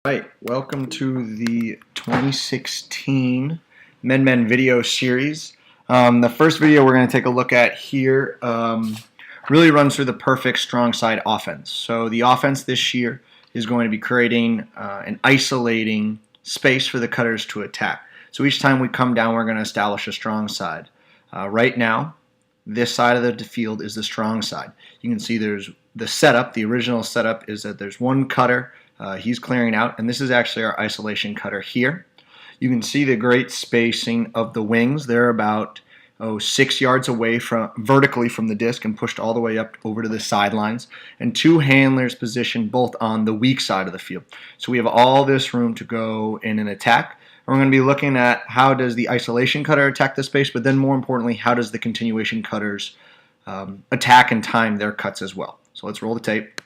Right, welcome to the 2016 Men video series. The first video we're going to take a look at here really runs through the perfect strong side offense. So the offense this year is going to be creating and isolating space for the cutters to attack. So each time we come down, we're going to establish a strong side. Right now, this side of the field is the strong side. You can see there's the setup. The original setup is that there's one cutter. He's clearing out, and this is actually our isolation cutter here. You can see the great spacing of the wings. They're about 6 yards away vertically from the disc and pushed all the way up over to the sidelines, and two handlers positioned both on the weak side of the field. So we have all this room to go in and attack. We're going to be looking at how does the isolation cutter attack the space, but then more importantly, how does the continuation cutters attack and time their cuts as well. So let's roll the tape.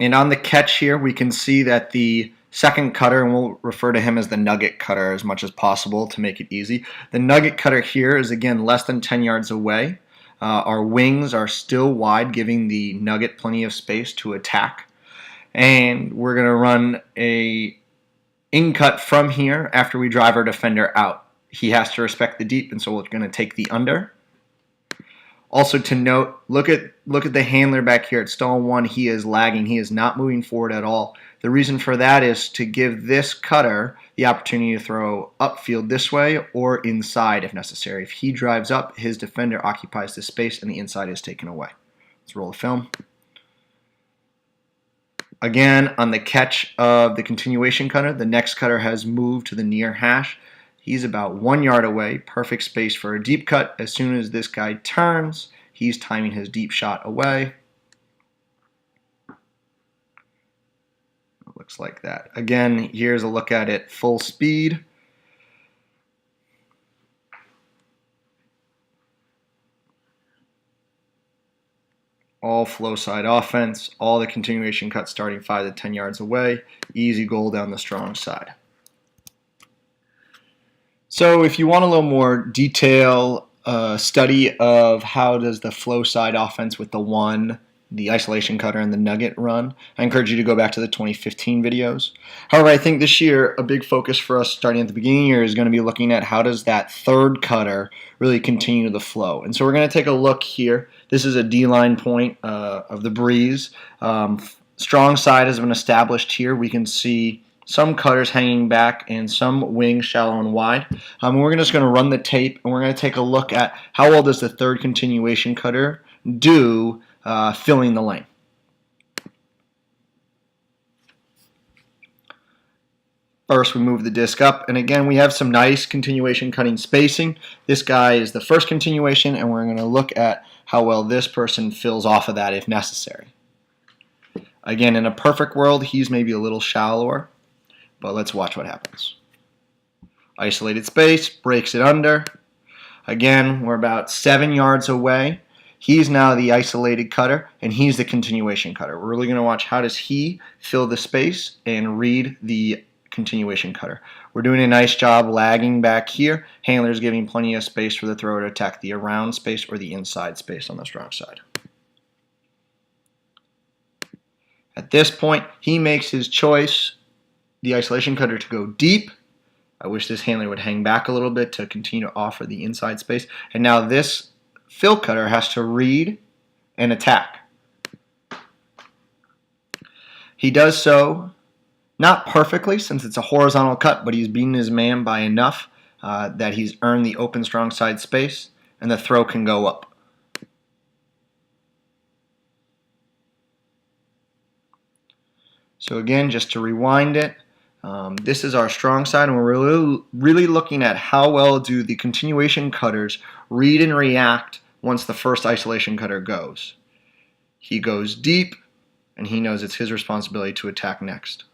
And on the catch here, we can see that the second cutter, and we'll refer to him as the nugget cutter as much as possible to make it easy. The nugget cutter here is, again, less than 10 yards away. Our wings are still wide, giving the nugget plenty of space to attack. And we're going to run a in cut from here after we drive our defender out. He has to respect the deep, and so we're going to take the under. Also to note, look at the handler back here at stall 1. He is lagging. He is not moving forward at all. The reason for that is to give this cutter the opportunity to throw upfield this way or inside if necessary. If he drives up, his defender occupies the space and the inside is taken away. Let's roll the film. Again, on the catch of the continuation cutter, the next cutter has moved to the near hash. He's about 1 yard away, perfect space for a deep cut. As soon as this guy turns, he's timing his deep shot away. It looks like that. Again, here's a look at it full speed. All flow side offense, all the continuation cuts starting 5 to 10 yards away. Easy goal down the strong side. So if you want a little more detail study of how does the flow side offense with the one, the isolation cutter, and the nugget run, I encourage you to go back to the 2015 videos. However, I think this year a big focus for us starting at the beginning of the year is going to be looking at how does that third cutter really continue the flow. And so we're going to take a look here. This is a D-line point of the breeze. Strong side has been established here. We can see some cutters hanging back and some wings shallow and wide. We're just going to run the tape and we're going to take a look at how well does the third continuation cutter do filling the lane. First, we move the disc up, and again, we have some nice continuation cutting spacing. This guy is the first continuation, and we're going to look at how well this person fills off of that if necessary. Again, in a perfect world, he's maybe a little shallower. But let's watch what happens. Isolated space, breaks it under. Again, we're about 7 yards away. He's now the isolated cutter, and he's the continuation cutter. We're really going to watch how does he fill the space and read the continuation cutter. We're doing a nice job lagging back here. Handler's giving plenty of space for the thrower to attack the around space or the inside space on the strong side. At this point, he makes his choice, the isolation cutter, to go deep. I wish this handler would hang back a little bit to continue to offer the inside space. And now this fill cutter has to read and attack. He does so not perfectly since it's a horizontal cut, but he's beaten his man by enough that he's earned the open strong side space and the throw can go up. So again, just to rewind it, this is our strong side, and we're really looking at how well do the continuation cutters read and react once the first isolation cutter goes. He goes deep, and he knows it's his responsibility to attack next.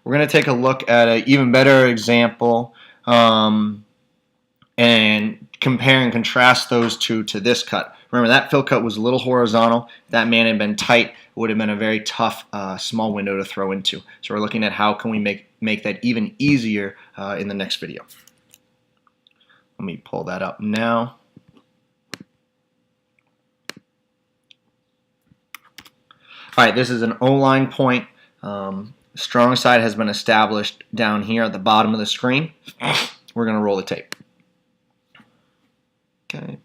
We're going to take a look at an even better example and compare and contrast those two to this cut. Remember, that fill cut was a little horizontal. If that man had been tight, it would have been a very tough small window to throw into. So we're looking at how can we make that even easier in the next video. Let me pull that up now. All right, this is an O-line point. Strong side has been established down here at the bottom of the screen. We're going to roll the tape. Okay.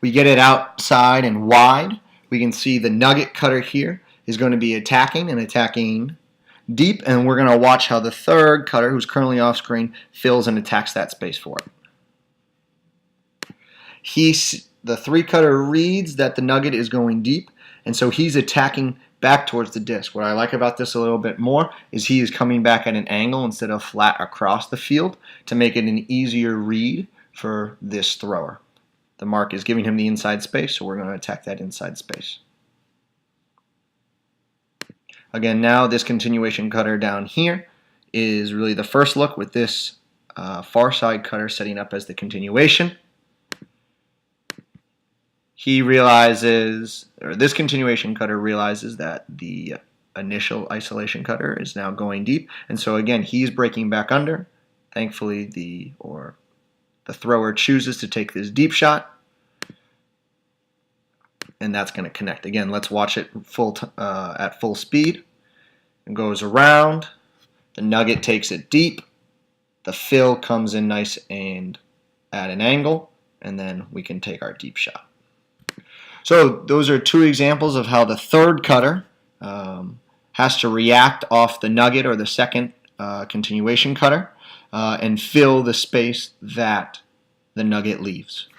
We get it outside and wide. We can see the nugget cutter here is going to be attacking and attacking deep, and we're going to watch how the third cutter, who's currently off screen, fills and attacks that space for it. The three cutter reads that the nugget is going deep, and so he's attacking back towards the disc. What I like about this a little bit more is he is coming back at an angle instead of flat across the field to make it an easier read for this thrower. The mark is giving him the inside space, so we're going to attack that inside space. Again, now this continuation cutter down here is really the first look with this far side cutter setting up as the continuation. He realizes, or this continuation cutter realizes that the initial isolation cutter is now going deep, and so again he's breaking back under. Thankfully the thrower chooses to take this deep shot, and that's going to connect. Again, let's watch it at full speed. It goes around, the nugget takes it deep, the fill comes in nice and at an angle, and then we can take our deep shot. So those are two examples of how the third cutter has to react off the nugget or the second continuation cutter and fill the space that the nugget leaves.